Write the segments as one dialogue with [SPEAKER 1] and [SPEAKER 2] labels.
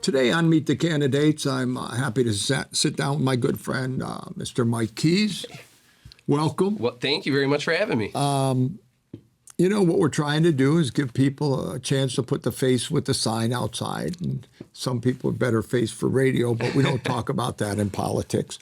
[SPEAKER 1] Today on Meet the Candidates, I'm happy to sit down with my good friend, Mr. Mike Keys. Welcome.
[SPEAKER 2] Well, thank you very much for having me.
[SPEAKER 1] You know, what we're trying to do is give people a chance to put the face with the sign outside. And some people have better face for radio, but we don't talk about that in politics.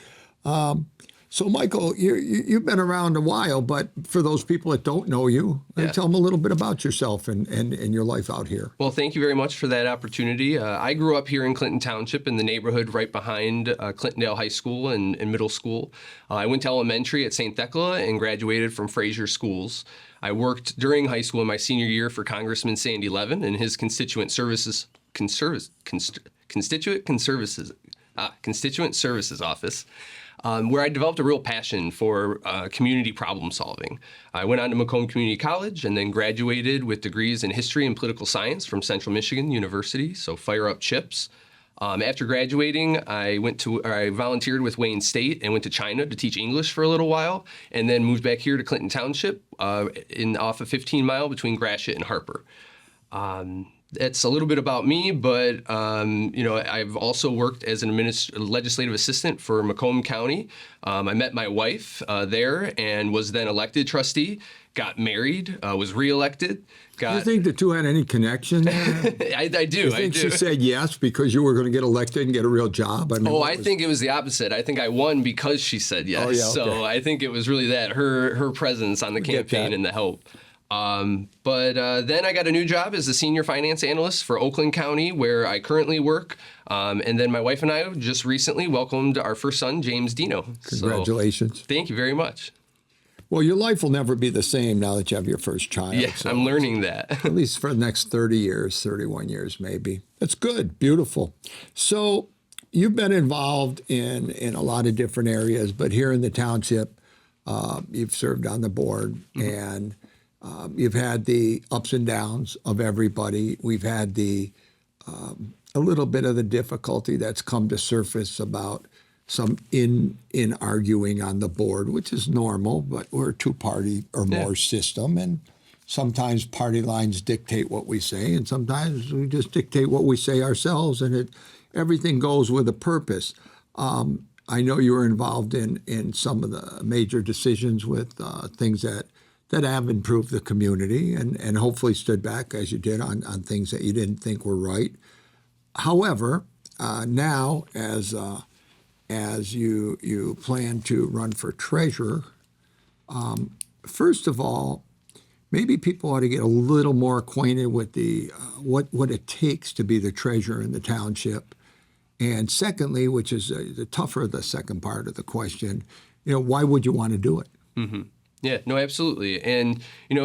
[SPEAKER 1] So, Michael, you've been around a while, but for those people that don't know you, tell them a little bit about yourself and your life out here.
[SPEAKER 2] Well, thank you very much for that opportunity. I grew up here in Clinton Township in the neighborhood right behind Clintondale High School and middle school. I went to elementary at St. Thecla and graduated from Fraser Schools. I worked during high school in my senior year for Congressman Sandy Levin and his constituent services office. Where I developed a real passion for community problem solving. I went on to Macomb Community College and then graduated with degrees in history and political science from Central Michigan University, so fire up chips. After graduating, I volunteered with Wayne State and went to China to teach English for a little while, and then moved back here to Clinton Township off of 15 Mile between Gratiot and Harper. That's a little bit about me, but I've also worked as an legislative assistant for Macomb County. I met my wife there and was then elected trustee, got married, was reelected.
[SPEAKER 1] Do you think the two had any connection there?
[SPEAKER 2] I do.
[SPEAKER 1] You think she said yes because you were going to get elected and get a real job?
[SPEAKER 2] I think it was the opposite. I think I won because she said yes.
[SPEAKER 1] Oh, yeah, okay.
[SPEAKER 2] So I think it was really that, her presence on the campaign and the help. But then I got a new job as a senior finance analyst for Oakland County, where I currently work. And then my wife and I just recently welcomed our first son, James Dino.
[SPEAKER 1] Congratulations.
[SPEAKER 2] So, thank you very much.
[SPEAKER 1] Well, your life will never be the same now that you have your first child.
[SPEAKER 2] Yeah,
[SPEAKER 1] so
[SPEAKER 2] I'm learning that.
[SPEAKER 1] At least for the next 30 years, 31 years maybe. That's good. Beautiful. So you've been involved in a lot of different areas, but here in the township, you've served on the board and you've had the ups and downs of everybody. We've had a little bit of the difficulty that's come to surface about some in arguing on the board, which is normal, but we're a two-party or more system, and sometimes party lines dictate what we say, and sometimes we just dictate what we say ourselves, and everything goes with a purpose. I know you were involved in some of the major decisions with things that have improved the community and hopefully stood back, as you did, on things that you didn't think were right. However, now as you plan to run for treasurer, first of all, maybe people ought to get a little more acquainted with what it takes to be the treasurer in the township. And secondly, which is the second part of the question, why would you want to do it?
[SPEAKER 2] Mm-hmm. Yeah, no, absolutely. And,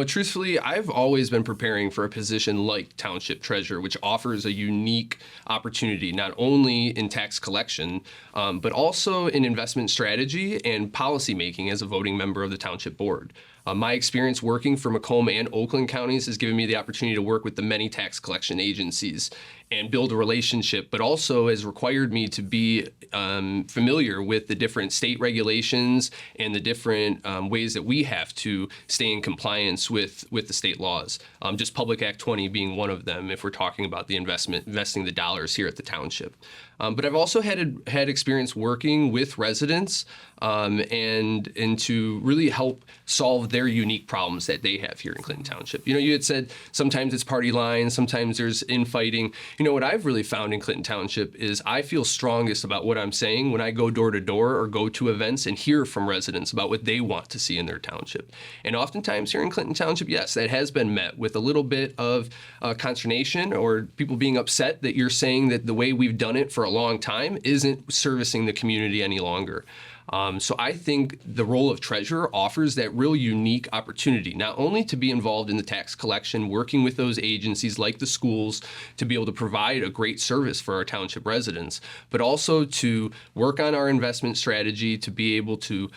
[SPEAKER 2] truthfully, I've always been preparing for a position like Township Treasurer, which offers a unique opportunity, not only in tax collection, but also in investment strategy and policy making as a voting member of the Township Board. My experience working for Macomb and Oakland counties has given me the opportunity to work with the many tax collection agencies and build a relationship, but also has required me to be familiar with the different state regulations and the different ways that we have to stay in compliance with the state laws. Just Public Act 20 being one of them, if we're talking about the investing the dollars here at the township. But I've also had experience working with residents and to really help solve their unique problems that they have here in Clinton Township. You had said sometimes it's party lines, sometimes there's infighting. What I've really found in Clinton Township is I feel strongest about what I'm saying when I go door to door or go to events and hear from residents about what they want to see in their township. And oftentimes here in Clinton Township, yes, that has been met with a little bit of consternation or people being upset that you're saying that the way we've done it for a long time isn't servicing the community any longer. So I think the role of treasurer offers that real unique opportunity, not only to be involved in the tax collection, working with those agencies like the schools to be able to provide a great service for our township residents, but also to work on our investment strategy to be able to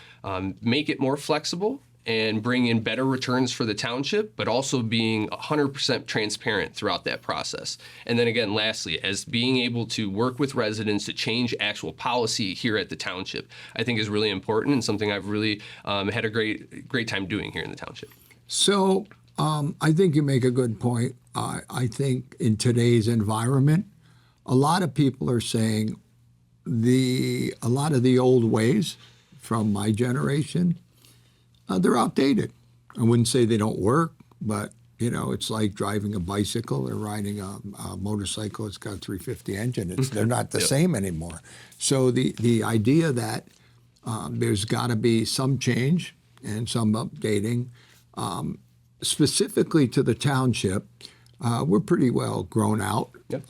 [SPEAKER 2] make it more flexible and bring in better returns for the township, but also being 100% transparent throughout that process. And then again, lastly, as being able to work with residents to change actual policy here at the township, I think is really important and something I've really had a great time doing here in the township.
[SPEAKER 1] So I think you make a good point. I think in today's environment, a lot of people are saying a lot of the old ways from my generation, they're outdated. I wouldn't say they don't work, but it's like driving a bicycle or riding a motorcycle. It's got a 350 engine. They're not the same anymore. So the idea that there's got to be some change and some updating, specifically to the township, we're pretty well grown out.
[SPEAKER 2] Yep.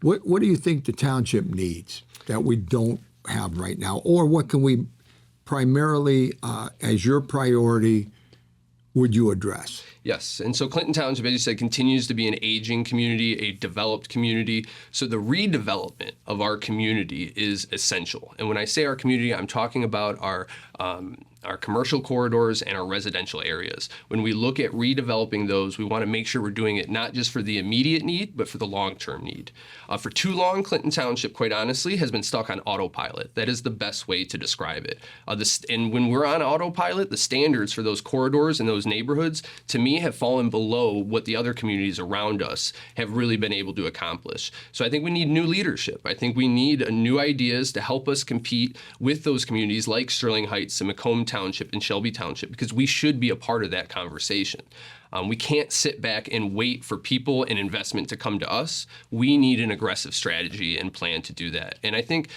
[SPEAKER 1] What do you think the township needs that we don't have right now? Or what can we primarily, as your priority, would you address?
[SPEAKER 2] Yes. And so Clinton Township, as you said, continues to be an aging community, a developed community. So the redevelopment of our community is essential. And when I say our community, I'm talking about our commercial corridors and our residential areas. When we look at redeveloping those, we want to make sure we're doing it not just for the immediate need, but for the long-term need. For too long, Clinton Township, quite honestly, has been stuck on autopilot. That is the best way to describe it. And when we're on autopilot, the standards for those corridors and those neighborhoods, to me, have fallen below what the other communities around us have really been able to accomplish. So I think we need new leadership. I think we need new ideas to help us compete with those communities like Sterling Heights and Macomb Township and Shelby Township, because we should be a part of that conversation. We can't sit back and wait for people and investment to come to us. We need an aggressive strategy and plan to do that. And I think,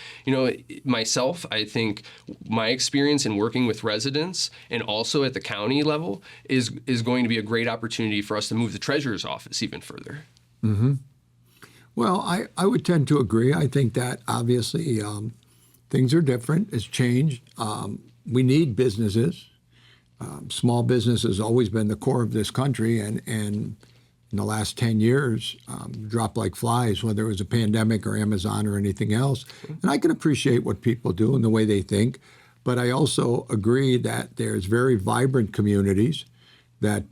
[SPEAKER 2] myself, I think my experience in working with residents and also at the county level is going to be a great opportunity for us to move the treasurer's office even further.
[SPEAKER 1] Mm-hmm. Well, I would tend to agree. I think that obviously things are different. It's changed. We need businesses. Small business has always been the core of this country, and in the last 10 years, dropped like flies, whether it was a pandemic or Amazon or anything else. And I can appreciate what people do and the way they think, but I also agree that there's very vibrant communities that,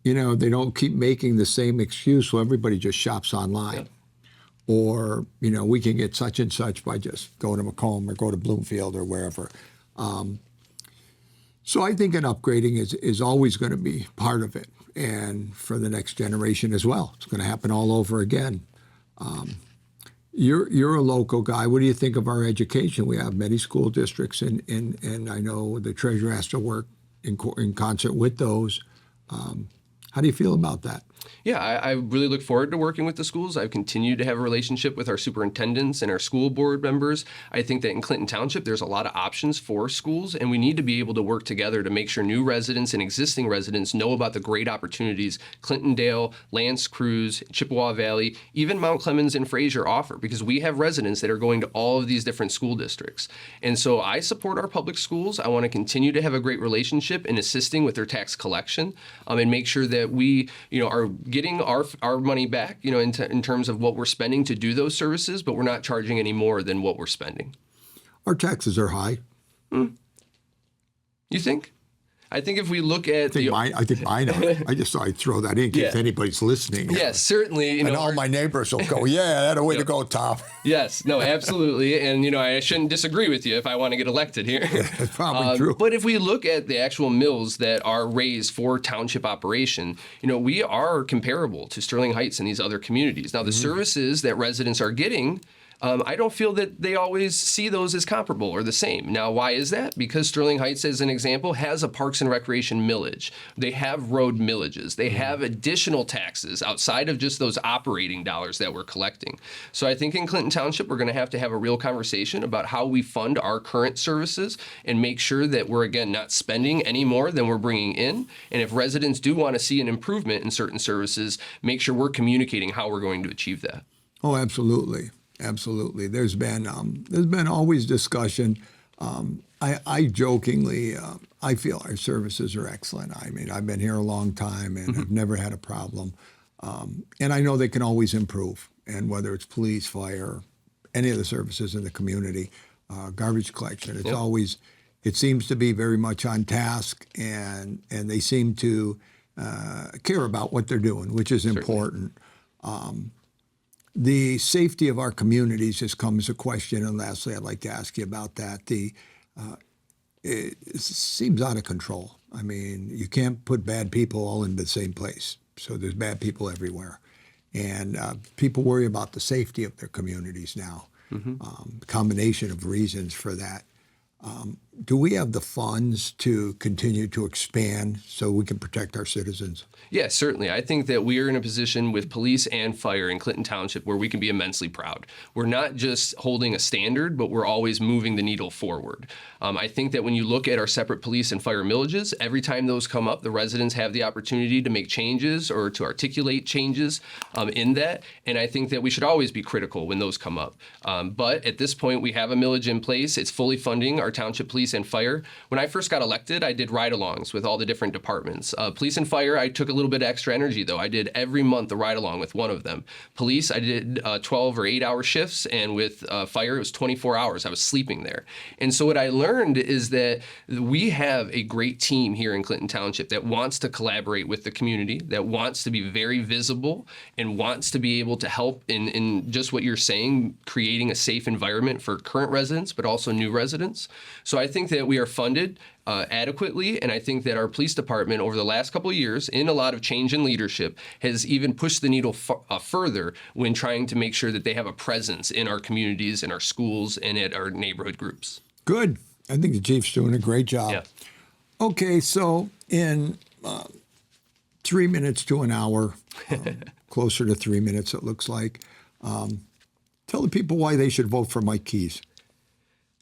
[SPEAKER 1] they don't keep making the same excuse, so everybody just shops online.
[SPEAKER 2] Yeah.
[SPEAKER 1] Or, we can get such and such by just going to Macomb or go to Bloomfield or wherever. So I think an upgrading is always going to be part of it, and for the next generation as well. It's going to happen all over again. You're a local guy. What do you think of our education? We have many school districts, and I know the treasurer has to work in concert with those. How do you feel about that?
[SPEAKER 2] Yeah, I really look forward to working with the schools. I've continued to have a relationship with our superintendents and our school board members. I think that in Clinton Township, there's a lot of options for schools, and we need to be able to work together to make sure new residents and existing residents know about the great opportunities Clintondale, L'Anse Creuse, Chippewa Valley, even Mount Clemens and Fraser offer, because we have residents that are going to all of these different school districts. And so I support our public schools. I want to continue to have a great relationship in assisting with their tax collection, and make sure that we, are getting our money back, in terms of what we're spending to do those services, but we're not charging any more than what we're spending.
[SPEAKER 1] Our taxes are high.
[SPEAKER 2] You think? I think if we look at
[SPEAKER 1] I think mine are. I just thought I'd throw that in case anybody's listening.
[SPEAKER 2] Yes, certainly.
[SPEAKER 1] And all my neighbors will go, yeah, that's a way to go, Tom.
[SPEAKER 2] Yes, no, absolutely. And, I shouldn't disagree with you if I want to get elected here.
[SPEAKER 1] That's probably true.
[SPEAKER 2] But if we look at the actual mills that are raised for township operation, we are comparable to Sterling Heights and these other communities. Now, the services that residents are getting, I don't feel that they always see those as comparable or the same. Now, why is that? Because Sterling Heights, as an example, has a Parks and Recreation millage. They have road millages. They have additional taxes outside of just those operating dollars that we're collecting. So I think in Clinton Township, we're going to have a real conversation about how we fund our current services and make sure that we're, again, not spending any more than we're bringing in. And if residents do want to see an improvement in certain services, make sure we're communicating how we're going to achieve that.
[SPEAKER 1] Oh, absolutely. Absolutely. There's been always discussion. I jokingly, I feel our services are excellent. I mean, I've been here a long time and I've never had a problem. And I know they can always improve. And whether it's police, fire, any of the services in the community, garbage collection, it's always it seems to be very much on task, and they seem to care about what they're doing, which is important. The safety of our communities has come as a question, and lastly, I'd like to ask you about that. It seems out of control. I mean, you can't put bad people all in the same place, so there's bad people everywhere, and people worry about the safety of their communities now. Combination of reasons for that. Do we have the funds to continue to expand so we can protect our citizens?
[SPEAKER 2] Yeah, certainly. I think that we are in a position with police and fire in Clinton Township where we can be immensely proud. We're not just holding a standard, but we're always moving the needle forward. I think that when you look at our separate police and fire millages, every time those come up, the residents have the opportunity to make changes or to articulate changes in that. And I think that we should always be critical when those come up. But at this point, we have a millage in place. It's fully funding our township police and fire. When I first got elected, I did ride-alongs with all the different departments. Police and fire, I took a little bit of extra energy, though. I did every month a ride-along with one of them. Police, I did 12 or 8-hour shifts, and with fire, it was 24 hours. I was sleeping there. And so what I learned is that we have a great team here in Clinton Township that wants to collaborate with the community, that wants to be very visible, and wants to be able to help in just what you're saying, creating a safe environment for current residents, but also new residents. So I think that we are funded adequately, and I think that our police department over the last couple of years, in a lot of change in leadership, has even pushed the needle further when trying to make sure that they have a presence in our communities, in our schools, and at our neighborhood groups.
[SPEAKER 1] Good. I think the chief's doing a great job.
[SPEAKER 2] Yeah.
[SPEAKER 1] Okay, so in 3 minutes to an hour, closer to 3 minutes, it looks like, tell the people why they should vote for Mike Keys.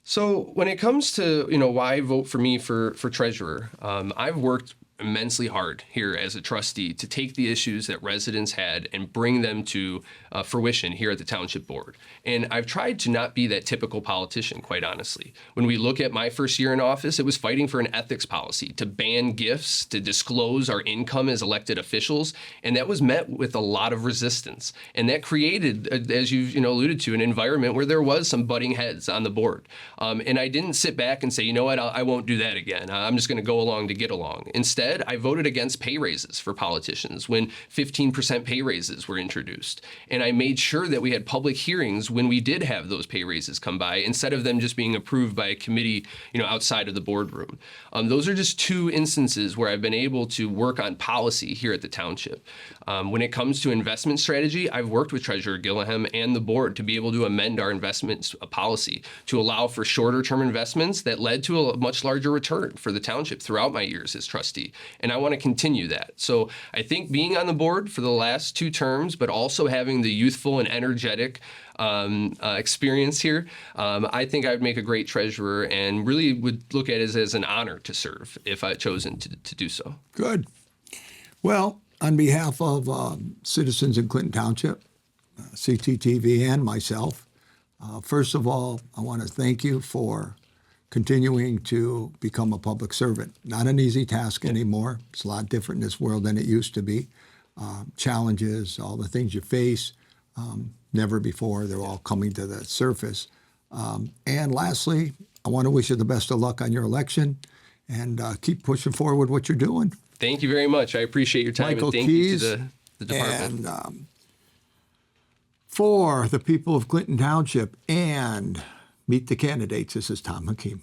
[SPEAKER 2] So when it comes to why vote for me for treasurer, I've worked immensely hard here as a trustee to take the issues that residents had and bring them to fruition here at the Township Board. And I've tried to not be that typical politician, quite honestly. When we look at my first year in office, it was fighting for an ethics policy to ban gifts, to disclose our income as elected officials, and that was met with a lot of resistance. And that created, as you've alluded to, an environment where there was some butting heads on the board. And I didn't sit back and say, you know what, I won't do that again. I'm just going to go along to get along. Instead, I voted against pay raises for politicians when 15% pay raises were introduced. And I made sure that we had public hearings when we did have those pay raises come by, instead of them just being approved by a committee, outside of the boardroom. Those are just two instances where I've been able to work on policy here at the township. When it comes to investment strategy, I've worked with Treasurer Gilliam and the board to be able to amend our investment policy to allow for shorter term investments that led to a much larger return for the township throughout my years as trustee. And I want to continue that. So I think being on the board for the last 2 terms, but also having the youthful and energetic experience here, I think I would make a great treasurer and really would look at it as an honor to serve if I had chosen to do so.
[SPEAKER 1] Good. Well, on behalf of citizens in Clinton Township, CTTV, and myself, first of all, I want to thank you for continuing to become a public servant. Not an easy task anymore. It's a lot different in this world than it used to be. Challenges, all the things you face, never before. They're all coming to the surface. And lastly, I want to wish you the best of luck on your election, and keep pushing forward what you're doing.
[SPEAKER 2] Thank you very much. I appreciate your time,
[SPEAKER 1] Michael
[SPEAKER 2] and thank
[SPEAKER 1] Keys,
[SPEAKER 2] you to the department.
[SPEAKER 1] And for the people of Clinton Township and meet the candidates, this is Tom Hakeem.